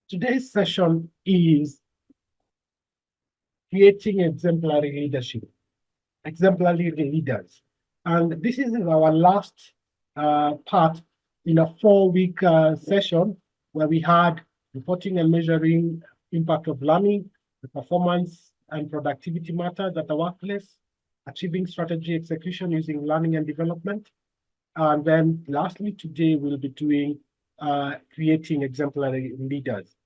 Today's session is creating exemplary leadership, exemplary leaders. And this is our last part in a 4-week session where we had reporting and measuring impact of learning, the performance and productivity matters at the workplace, achieving strategy execution using learning and development. And then lastly, today we'll be doing creating exemplary leaders.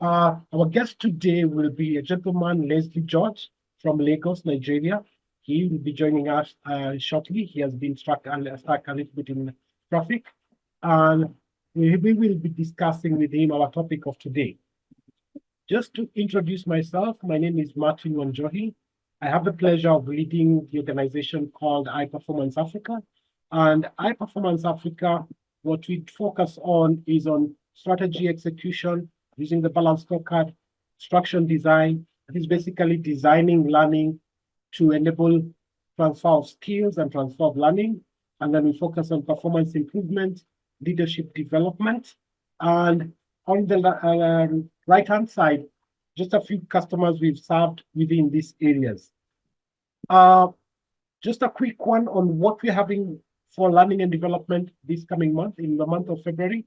Our guest today will be a gentleman, Leslie George from Lagos, Nigeria. He will be joining us shortly. He has been stuck a little bit in traffic. And we will be discussing with him our topic of today. Just to introduce myself, my name is Martin Wanjohi. I have the pleasure of leading the organization called High Performance Africa. And High Performance Africa, what we focus on is on strategy execution, using the balanced scorecard, instruction design. It is basically designing learning to enable transfer of skills and transfer of learning. And then we focus on performance improvement, leadership development. And on the right-hand side, just a few customers we've served within these areas. Just a quick one on what we're having for learning and development this coming month, in the month of February.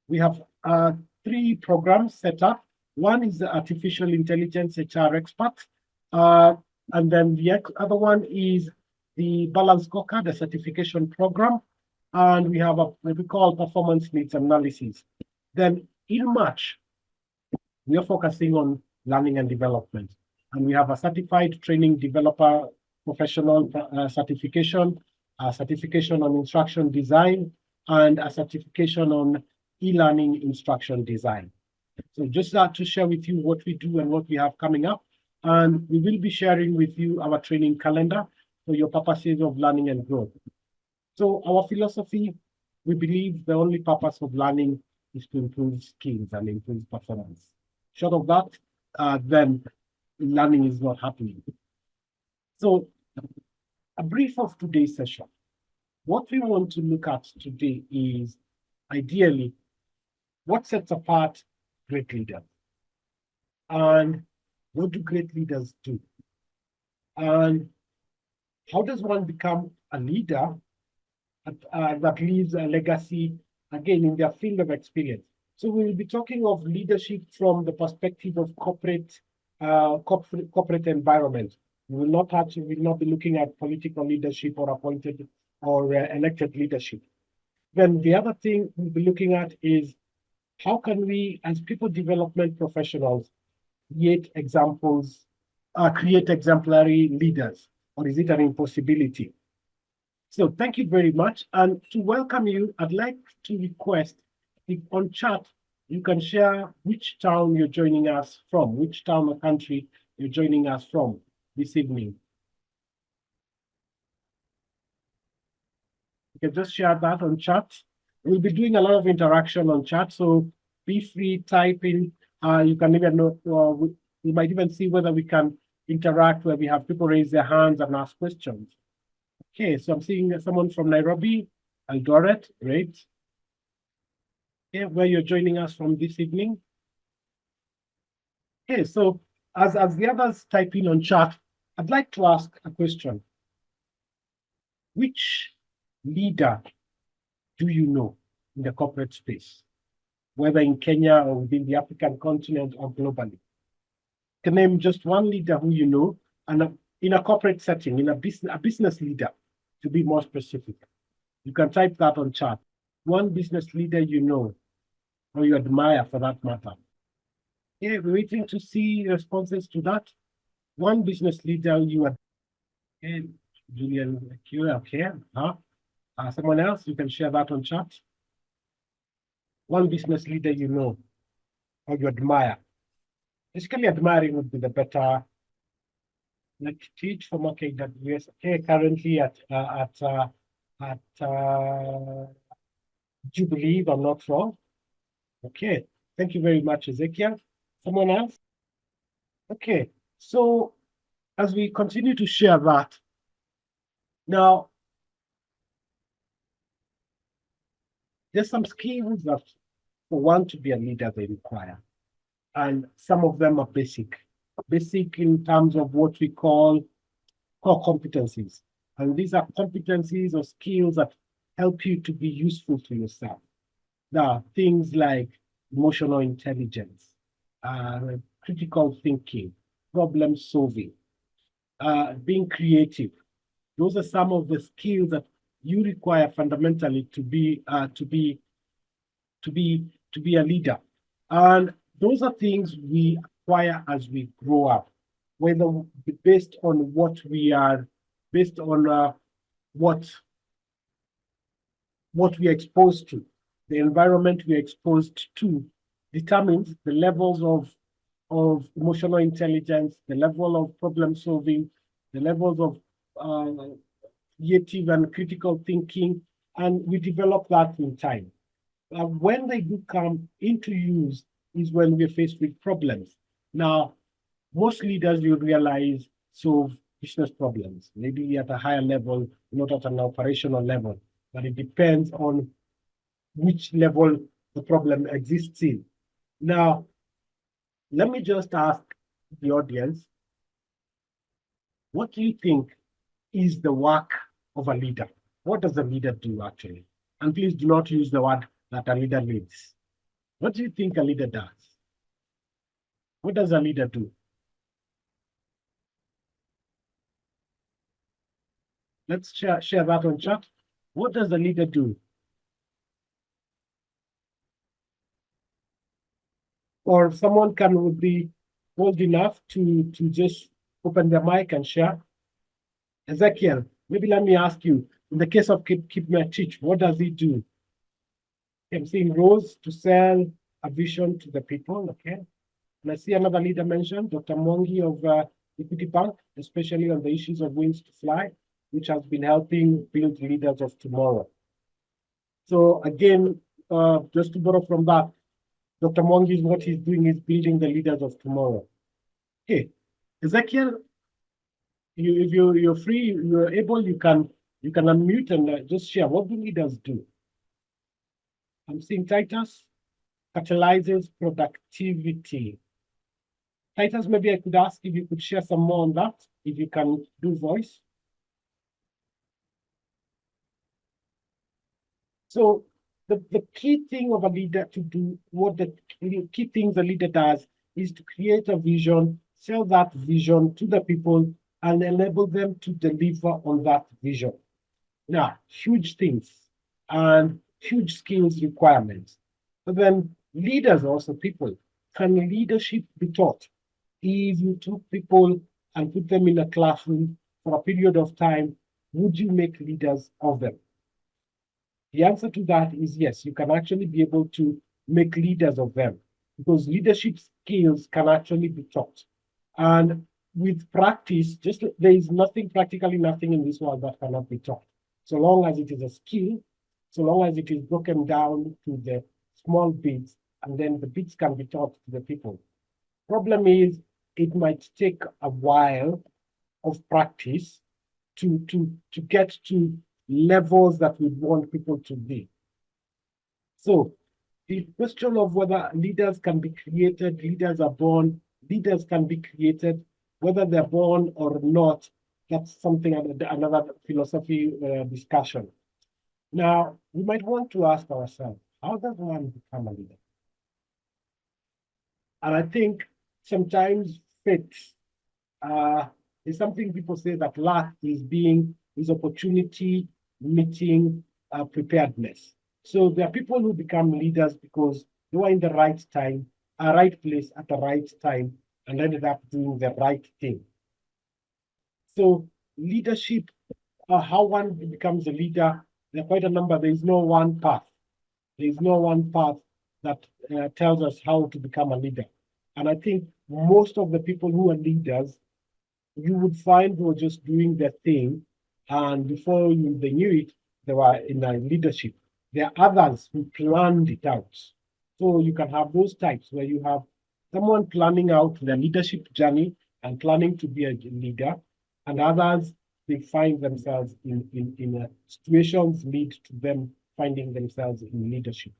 We have 3 programs set up. One is the artificial intelligence HR expert. And then the other one is the balanced scorecard, the certification program. And we have what we call performance needs analysis. Then in March, we are focusing on learning and development. And we have a certified training developer professional certification, a certification on instruction design, and a certification on e-learning instruction design. So just to share with you what we do and what we have coming up. And we will be sharing with you our training calendar for your purposes of learning and growth. So our philosophy, we believe the only purpose of learning is to improve skills and improve performance. Short of that, then learning is not happening. So a brief of today's session. What we want to look at today is, ideally, what sets apart great leaders? And what do great leaders do? And how does one become a leader that leaves a legacy, again, in their field of experience? So we will be talking of leadership from the perspective of corporate environment. We will not be looking at political leadership or appointed or elected leadership. Then the other thing we'll be looking at is, how can we, as people development professionals, create exemplary leaders, or is it an impossibility? So thank you very much. And to welcome you, I'd like to request if on chat, you can share which town you're joining us from, which town or country you're joining us from this evening. You can just share that on chat. We'll be doing a lot of interaction on chat, so be free, type in. You can even know, we might even see whether we can interact where we have people raise their hands and ask questions. Okay, so I'm seeing someone from Nairobi, Eldoret, great. Okay, where you're joining us from this evening. Okay, so as the others type in on chat, I'd like to ask a question. Which leader do you know in the corporate space, whether in Kenya or within the African continent or globally? You can name just one leader who you know, and in a corporate setting, in a business leader, to be more specific. You can type that on chat. One business leader you know, or you admire for that matter. Okay, we're waiting to see responses to that. One business leader you admire. Okay, Julian, okay. Someone else, you can share that on chat. One business leader you know, or you admire. Basically, admiring would be the better. Like teach from KWS. Okay, currently at Jubilee, if I'm not wrong. Okay, thank you very much, Ezekiel. Someone else? Okay, so as we continue to share that, now there's some skills that for one to be a leader they require. and some of them are basic. Basic in terms of what we call core competencies. And these are competencies or skills that help you to be useful to yourself. Now, things like emotional intelligence, critical thinking, problem solving, being creative. Those are some of the skills that you require fundamentally to be a leader. And those are things we acquire as we grow up, whether based on what we are, based on what we are exposed to. The environment we are exposed to determines the levels of emotional intelligence, the level of problem solving, the levels of creative and critical thinking, and we develop that in time. When they do come into use is when we're faced with problems. Now, most leaders, you realize, solve business problems, maybe at a higher level, not at an operational level, but it depends on which level the problem exists in. Now, let me just ask the audience, what do you think is the work of a leader? What does a leader do actually? And please do not use the word that a leader leads. What do you think a leader does? What does a leader do? Let's share that on chat. What does a leader do? Or someone would be bold enough to just open their mic and share. Ezekiel, maybe let me ask you, in the case of Keep Me Teach, what does he do? I'm seeing Rose to sell a vision to the people, okay? And I see another leader mentioned, Dr. Mwangi of Equity Bank, especially on the issues of wings to fly, which has been helping build leaders of tomorrow. So again, just to borrow from that, Dr. Mwangi, what he's doing is building the leaders of tomorrow. Okay, Ezekiel, if you're free, you're able, you can unmute and just share. What do leaders do? I'm seeing Titus catalyzes productivity. Titus, maybe I could ask if you could share some more on that, if you can do voice. So the key thing of a leader to do, what the key things a leader does is to create a vision, sell that vision to the people, and enable them to deliver on that vision. Now, huge things and huge skills requirements. But then leaders also people. Can leadership be taught? If you took people and put them in a classroom for a period of time, would you make leaders of them? The answer to that is yes, you can actually be able to make leaders of them because leadership skills can actually be taught. And with practice, there is practically nothing in this world that cannot be taught. So long as it is a skill, so long as it is broken down to the small bits, and then the bits can be taught to the people. Problem is, it might take a while of practice to get to levels that we want people to be. So the question of whether leaders can be created, leaders are born, leaders can be created, whether they're born or not, that's something, another philosophy discussion. Now, we might want to ask ourselves, how does one become a leader? And I think sometimes fate is something people say that luck is opportunity meeting preparedness. So there are people who become leaders because they were in the right time, right place at the right time, and ended up doing the right thing. So leadership, how one becomes a leader, there are quite a number. There is no one path. There is no one path that tells us how to become a leader. And I think most of the people who are leaders, you would find were just doing their thing, and before they knew it, they were in a leadership. There are others who planned it out. So you can have those types where you have someone planning out their leadership journey and planning to be a leader, and others, they find themselves in situations lead to them finding themselves in leadership.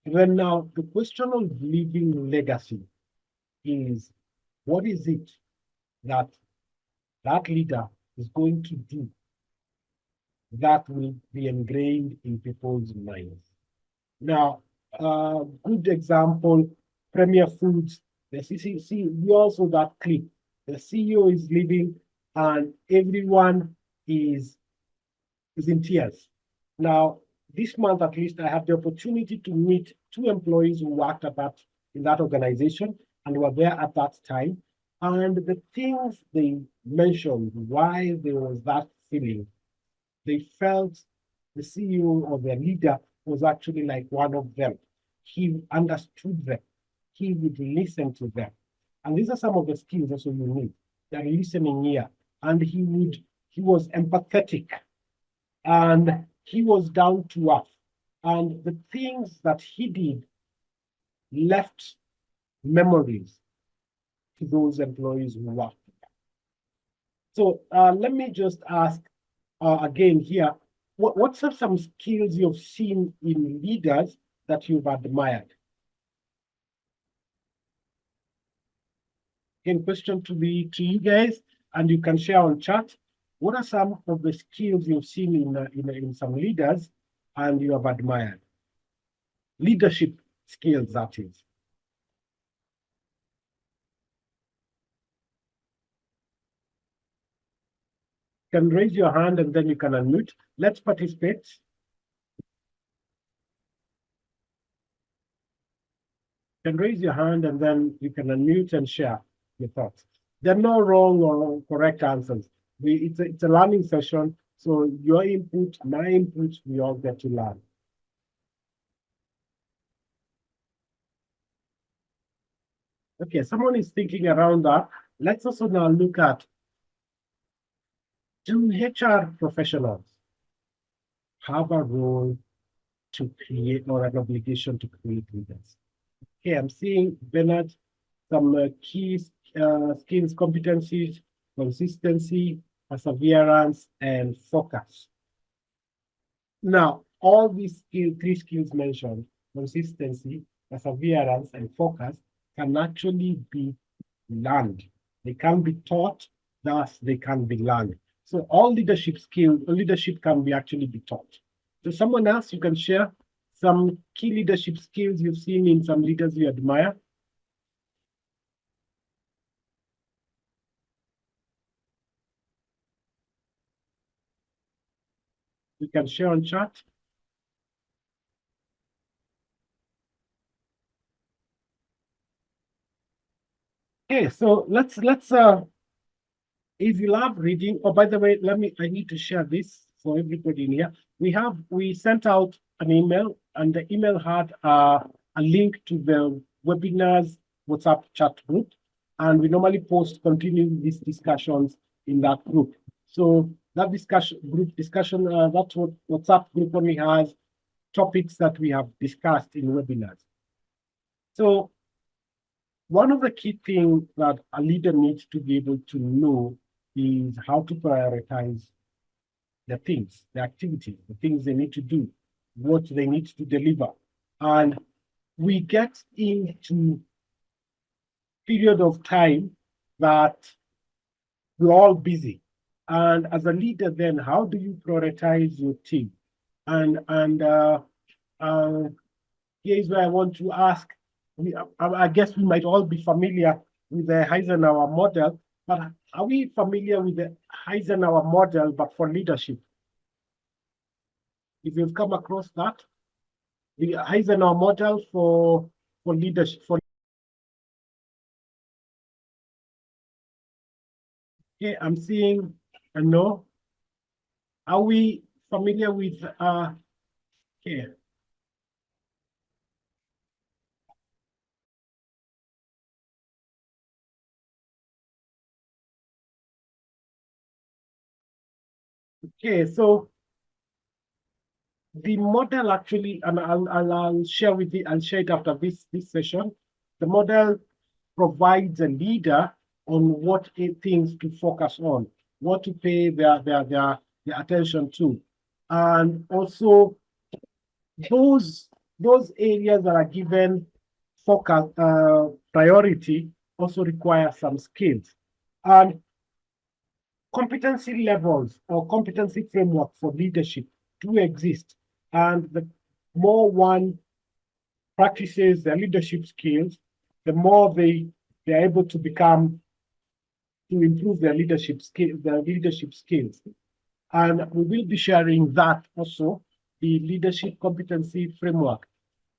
And then now the question of leaving legacy. is what is it that that leader is going to do that will be ingrained in people's minds. Now, good example, Premier Foods, the CCC, we also that clip. The CEO is leaving and everyone is in tears. Now, this month at least, I had the opportunity to meet two employees who worked in that organization and were there at that time. And the things they mentioned, why there was that feeling, they felt the CEO or their leader was actually like one of them. He understood them. He would listen to them. And these are some of the skills also you need. They're listening here. And he was empathetic and he was down to earth. And the things that he did left memories to those employees who worked. So let me just ask again here, what are some skills you've seen in leaders that you've admired? Again, question to you guys, and you can share on chat. What are some of the skills you've seen in some leaders and you have admired? Leadership skills, that is. You can raise your hand and then you can unmute. Let's participate. You can raise your hand and then you can unmute and share your thoughts. There are no wrong or correct answers. It's a learning session, so your input, my input, we all get to learn. Okay, someone is thinking around that. Let's also now look at, do HR professionals have a role to create or an obligation to create leaders? Okay, I'm seeing Bernard, some key skills, competencies, consistency, perseverance, and focus. Now, all these three skills mentioned, consistency, perseverance, and focus, can actually be learned. They can be taught, thus they can be learned. So all leadership skills, leadership can be actually be taught. So someone else, you can share some key leadership skills you've seen in some leaders you admire. You can share on chat. Okay, so let's if you love reading, oh, by the way, I need to share this for everybody in here. We sent out an email, and the email had a link to the webinars WhatsApp chat group, and we normally continue these discussions in that group. So that group discussion, that's what WhatsApp group only has topics that we have discussed in webinars. So one of the key things that a leader needs to be able to know is how to prioritize the things, the activities, the things they need to do, what they need to deliver. And we get into period of time that we're all busy. And as a leader, then how do you prioritize your team? And here's where I want to ask. I guess we might all be familiar with the Eisenhower model, but are we familiar with the Eisenhower model, but for leadership? If you've come across that, the Eisenhower model for leadership. Okay, I'm seeing a no. Are we familiar with okay? Okay, so the model actually, and I'll share with you, I'll share it after this session. The model provides a leader on what things to focus on, what to pay their attention to, and also those areas that are given focus priority also require some skills. And competency levels or competency framework for leadership do exist. And the more one practices their leadership skills, the more they're able to improve their leadership skills. And we will be sharing that also, the leadership competency framework.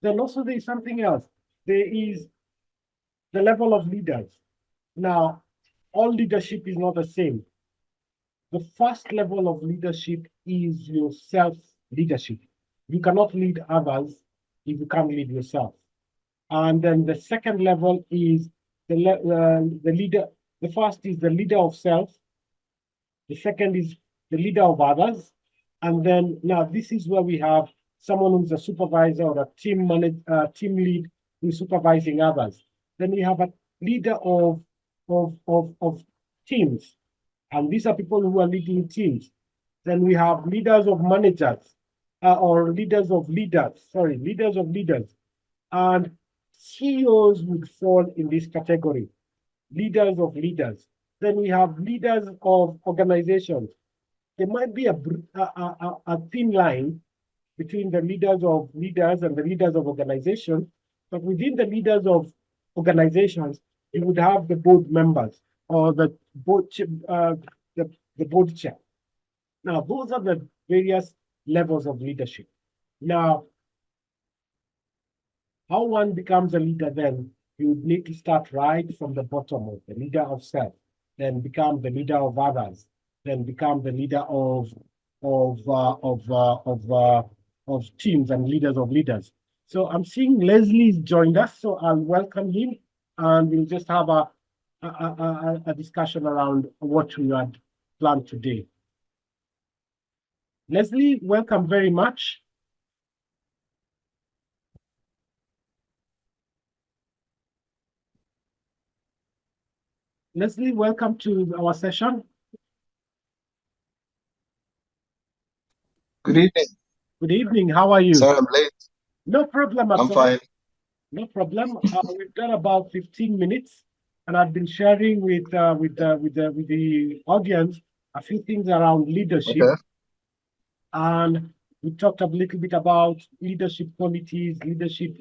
Then also there is something else. There is the level of leaders. Now, all leadership is not the same. The first level of leadership is your self-leadership. You cannot lead others if you can't lead yourself. And then the second level is the leader. The first is the leader of self. The second is the leader of others. And then now this is where we have someone who's a supervisor or a team lead who's supervising others. Then we have a leader of teams. And these are people who are leading teams. Then we have leaders of managers or leaders of leaders. And CEOs would fall in this category, leaders of leaders. Then we have leaders of organizations. There might be a thin line between the leaders of leaders and the leaders of organizations, but within the leaders of organizations, you would have the board members or the board chair. Now, those are the various levels of leadership. Now, how one becomes a leader then, you would need to start right from the bottom of the leader of self, then become the leader of others, then become the leader of teams and leaders of leaders. So I'm seeing Leslie's joined us, so I'll welcome him, and we'll just have a discussion around what we had planned today. Leslie, welcome very much. Leslie, welcome to our session. Good evening. Good evening. How are you? Sorry, I'm late. No problem at all. I'm fine. No problem. We've got about 15 minutes, and I've been sharing with the audience a few things around leadership. Okay. And we talked a little bit about leadership qualities, leadership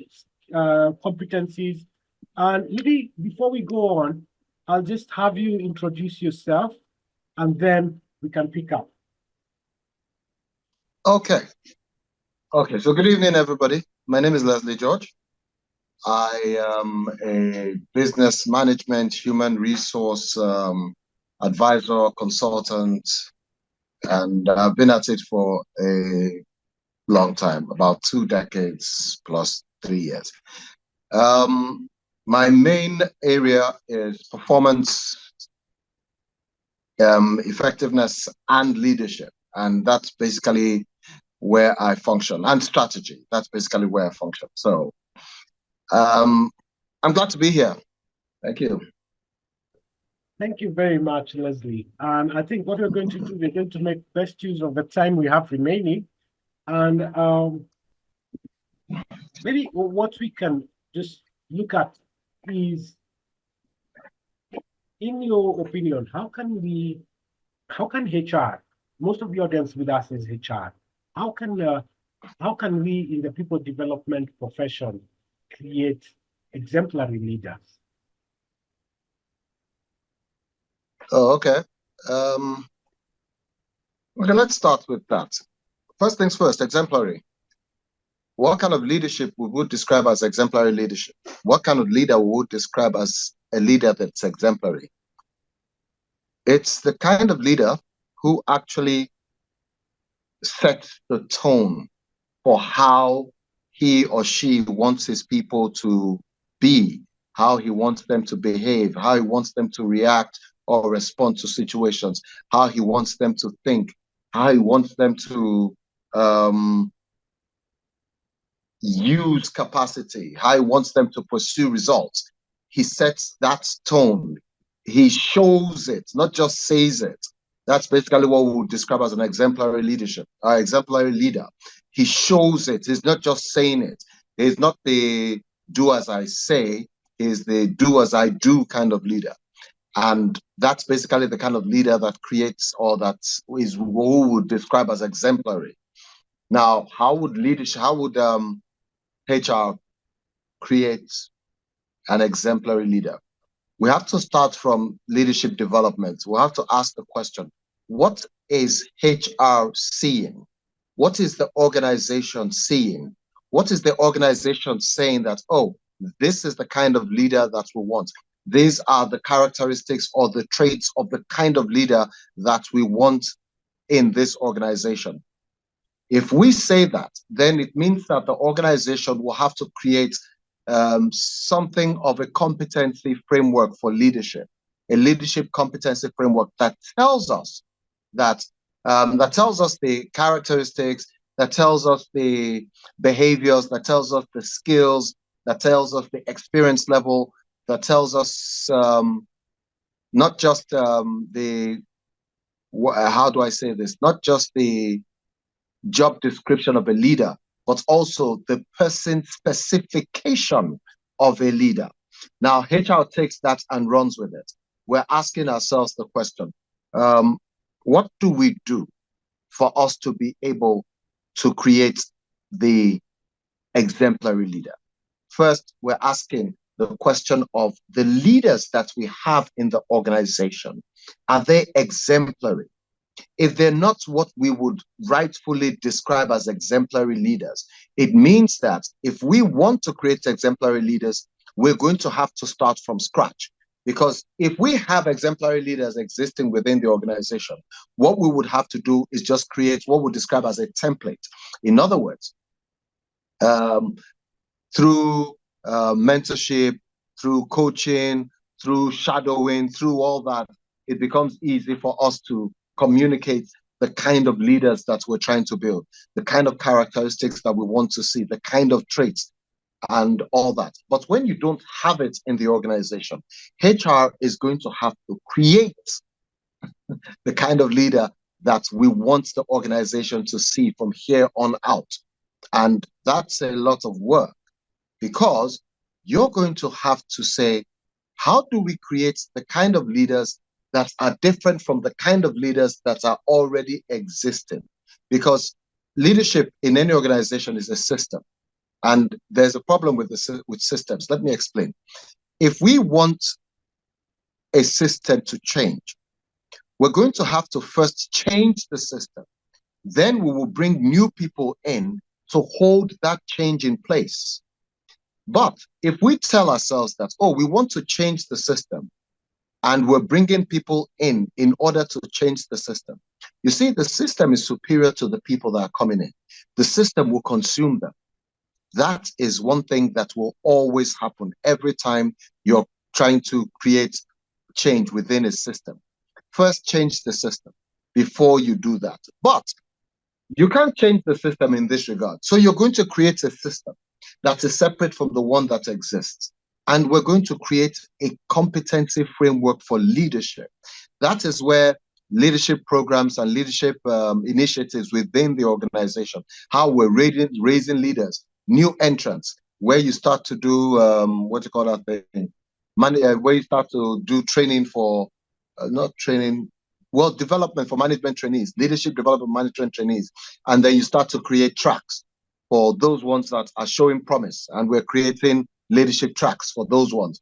competencies. And maybe before we go on, I'll just have you introduce yourself, and then we can pick up. Okay. Okay. So good evening, everybody. My name is Leslie George. I am a business management, human resource advisor, consultant, and I've been at it for a long time, about 2 decades plus 3 years. My main area is performance, effectiveness, and leadership. And that's basically where I function, and strategy. That's basically where I function. So I'm glad to be here. Thank you. Thank you very much, Leslie. And I think what we're going to do, we're going to make best use of the time we have remaining. And maybe what we can just look at is, in your opinion, how can HR, most of the audience with us is HR, how can we in the people development profession create exemplary leaders? Oh, okay. Okay, let's start with that. First things first, exemplary. What kind of leadership we would describe as exemplary leadership? What kind of leader we would describe as a leader that's exemplary? It's the kind of leader who actually sets the tone for how he or she wants his people to be, how he wants them to behave, how he wants them to react or respond to situations, how he wants them to think, how he wants them to use capacity, how he wants them to pursue results. He sets that tone. He shows it, not just says it. That's basically what we would describe as an exemplary exemplary leader. He shows it. He's not just saying it. He's not the do as I say. is the do as I do kind of leader. And that's basically the kind of leader that creates, or that is who would describe as exemplary. Now, how would HR create an exemplary leader? We have to start from leadership development. We have to ask the question, what is HR seeing? What is the organization seeing? What is the organization saying that, oh, this is the kind of leader that we want? These are the characteristics or the traits of the kind of leader that we want in this organization. If we say that, then it means that the organization will have to create something of a competency framework for leadership, a leadership competency framework that tells us that tells us the characteristics, that tells us the behaviors, that tells us the skills, that tells us the experience level, that tells us not just how do I say this? Not just the job description of a leader, but also the person specification of a leader. Now, HR takes that and runs with it. We're asking ourselves the question, what do we do for us to be able to create the exemplary leader? First, we're asking the question of the leaders that we have in the organization. Are they exemplary? If they're not what we would rightfully describe as exemplary leaders, it means that if we want to create exemplary leaders, we're going to have to start from scratch. Because if we have exemplary leaders existing within the organization, what we would have to do is just create what we describe as a template. In other words, through mentorship, through coaching, through shadowing, through all that, it becomes easy for us to communicate the kind of leaders that we're trying to build, the kind of characteristics that we want to see, the kind of traits and all that. But when you don't have it in the organization, HR is going to have to create the kind of leader that we want the organization to see from here on out. And that's a lot of work, because you're going to have to say, how do we create the kind of leaders that are different from the kind of leaders that are already existing? Because leadership in any organization is a system, and there's a problem with systems. Let me explain. If we want a system to change, we're going to have to first change the system. Then we will bring new people in to hold that change in place. But if we tell ourselves that, oh, we want to change the system, and we're bringing people in order to change the system, you see, the system is superior to the people that are coming in. The system will consume them. That is one thing that will always happen every time you're trying to create change within a system. First, change the system before you do that. But you can't change the system in this regard. So you're going to create a system that is separate from the one that exists. And we're going to create a competency framework for leadership. That is where leadership programs and leadership initiatives within the organization, how we're raising leaders, new entrants, where you start to do, what do you call that thing? Where you start to do training for, development for management trainees, leadership development management trainees. And then you start to create tracks for those ones that are showing promise. And we're creating leadership tracks for those ones.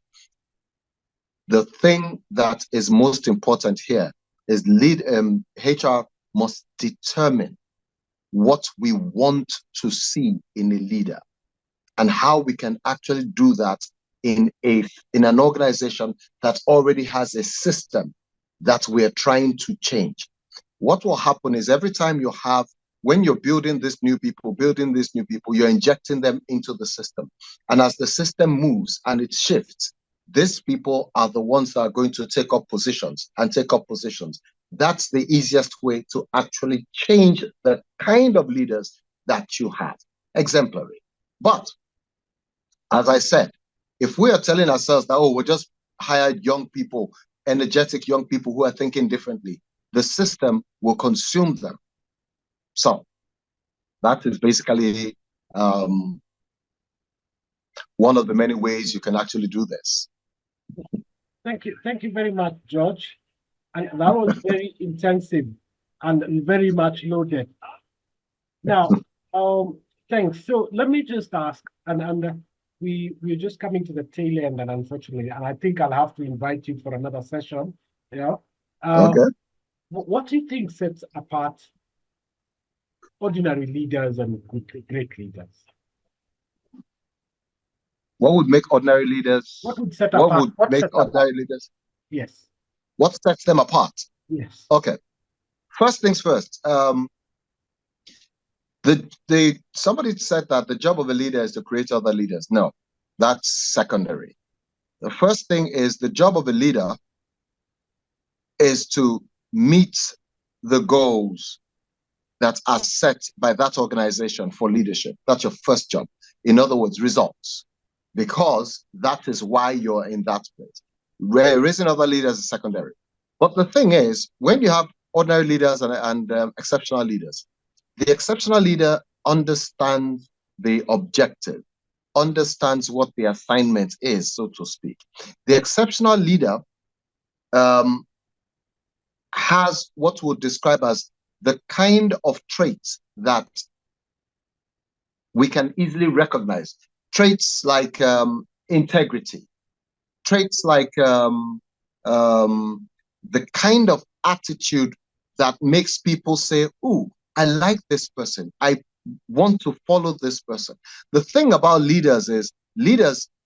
The thing that is most important here is HR must determine what we want to see in a leader and how we can actually do that in an organization that already has a system that we're trying to change. What will happen is every time when you're building these new people, you're injecting them into the system. And as the system moves and it shifts, these people are the ones that are going to take up positions. That's the easiest way to actually change the kind of leaders that you have. Exemplary. But as I said, if we are telling ourselves that, oh, we're just hired young people, energetic young people who are thinking differently, the system will consume them. So that is basically one of the many ways you can actually do this. Thank you. Thank you very much, George. And that was very intensive and very much loaded. Now, thanks. So let me just ask, and we're just coming to the tail end, and unfortunately, and I think I'll have to invite you for another session. Yeah. Okay. What do you think sets apart ordinary leaders and great leaders? What would make ordinary leaders? What would set What apart? would make ordinary leaders? Yes. What sets them apart? Yes. Okay. First things first. Somebody said that the job of a leader is to create other leaders. No, that's secondary. The first thing is the job of a leader is to meet the goals that are set by that organization for leadership. That's your first job. In other words, results, because that is why you're in that place. Raising other leaders is secondary. But the thing is, when you have ordinary leaders and exceptional leaders, the exceptional leader understands the objective, understands what the assignment is, so to speak. The exceptional leader has what we'll describe as the kind of traits that we can easily recognize. Traits like integrity, traits like the kind of attitude that makes people say, "Ooh, I like this person. I want to follow this person." The thing about leaders is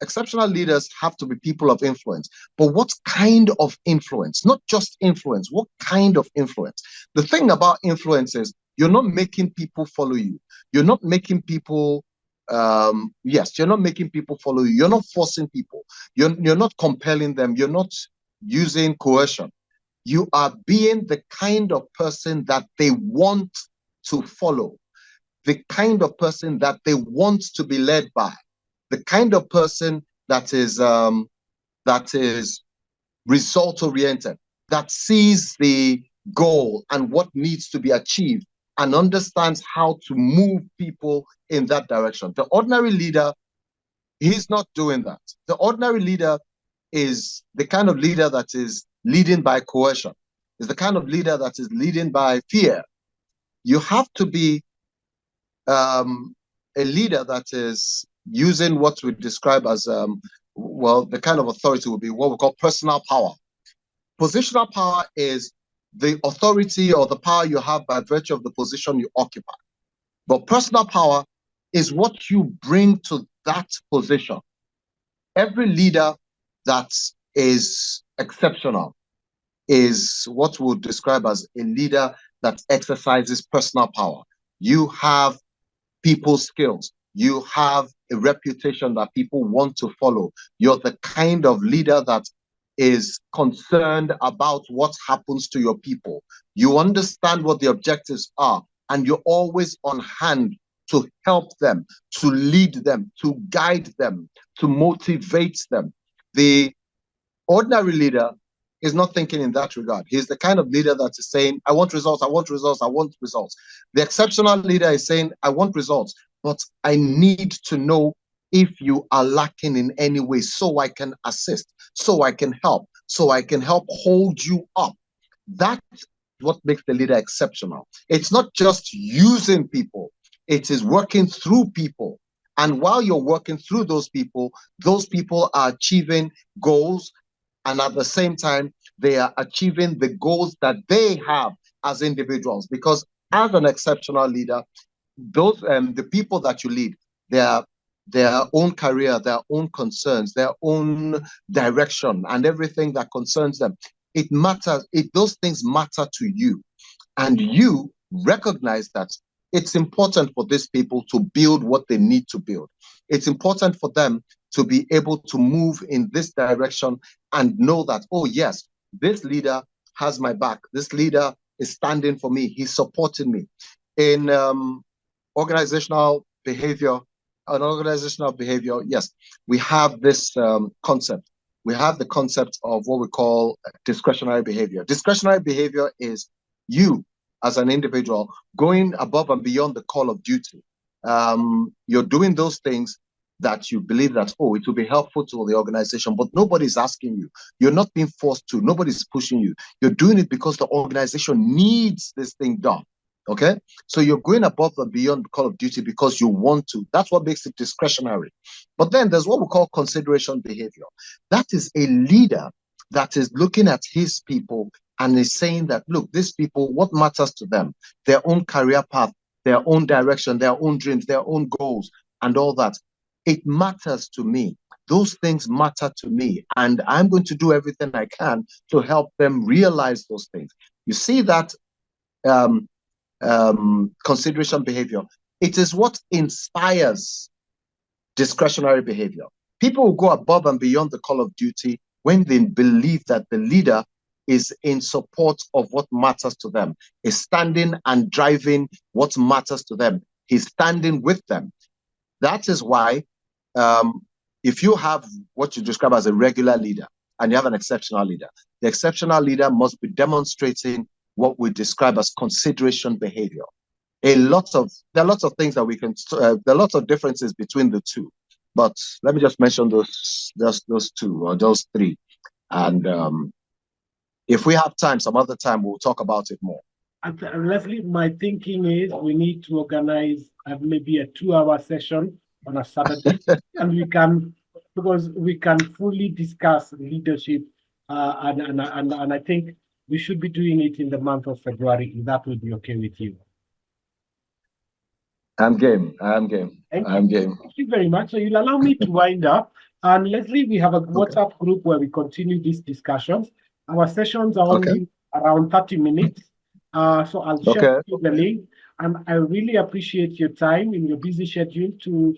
exceptional leaders have to be people of influence. But what kind of influence? Not just influence, what kind of influence? The thing about influence is you're not making people follow you. You're not making people, you're not making people follow you. You're not forcing people. You're not compelling them. You're not using coercion. You are being the kind of person that they want to follow, the kind of person that they want to be led by, the kind of person that is result-oriented, that sees the goal and what needs to be achieved and understands how to move people in that direction. The ordinary leader, he's not doing that. The ordinary leader is the kind of leader that is leading by coercion, is the kind of leader that is leading by fear. You have to be a leader that is using what we describe as, the kind of authority would be what we call personal power. Positional power is the authority or the power you have by virtue of the position you occupy. But personal power is what you bring to that position. Every leader that is exceptional is what we'll describe as a leader that exercises personal power. You have people skills. You have a reputation that people want to follow. You're the kind of leader that is concerned about what happens to your people. You understand what the objectives are, and you're always on hand to help them, to lead them, to guide them, to motivate them. The ordinary leader is not thinking in that regard. He's the kind of leader that is saying, I want results, I want results, I want results. The exceptional leader is saying, I want results, but I need to know if you are lacking in any way so I can assist, so I can help hold you up. That's what makes the leader exceptional. It's not just using people, it is working through people. And while you're working through those people are achieving goals, and at the same time, they are achieving the goals that they have as individuals. Because as an exceptional leader, those the people that you lead, their own career, their own concerns, their own direction, and everything that concerns them, it matters. Those things matter to you, and you recognize that it's important for these people to build what they need to build. It's important for them to be able to move in this direction and know that, oh yes, this leader has my back. This leader is standing for me. He's supporting me. In organizational behavior, yes, we have this concept. We have the concept of what we call discretionary behavior. Discretionary behavior is you, as an individual, going above and beyond the call of duty. You're doing those things that you believe that, oh, it will be helpful to the organization, but nobody's asking you. You're not being forced to. Nobody's pushing you. You're doing it because the organization needs this thing done. Okay? So you're going above and beyond the call of duty because you want to. That's what makes it discretionary. But then there's what we call consideration behavior. That is a leader that is looking at his people and is saying that, look, these people, what matters to them? Their own career path, their own direction, their own dreams, their own goals, and all that. It matters to me. Those things matter to me. And I'm going to do everything I can to help them realize those things. You see that consideration behavior. It is what inspires discretionary behavior. People will go above and beyond the call of duty when they believe that the leader is in support of what matters to them, is standing and driving what matters to them. He's standing with them. That is why if you have what you describe as a regular leader and you have an exceptional leader, the exceptional leader must be demonstrating what we describe as consideration behavior. There are lots of things that we can, there are lots of differences between the two, but let me just mention those two or those three. And if we have time, some other time, we'll talk about it more. Leslie, my thinking is we need to organize maybe a 2-hour session on a Saturday, and because we can fully discuss leadership, and I think we should be doing it in the month of February, if that would be okay with you. I'm game. Thank you very much. So you'll allow me to wind up. And Leslie, we have a WhatsApp group where we continue these discussions. Our sessions are only around 30 minutes. So I'll share with you the link. And I really appreciate your time in your busy schedule to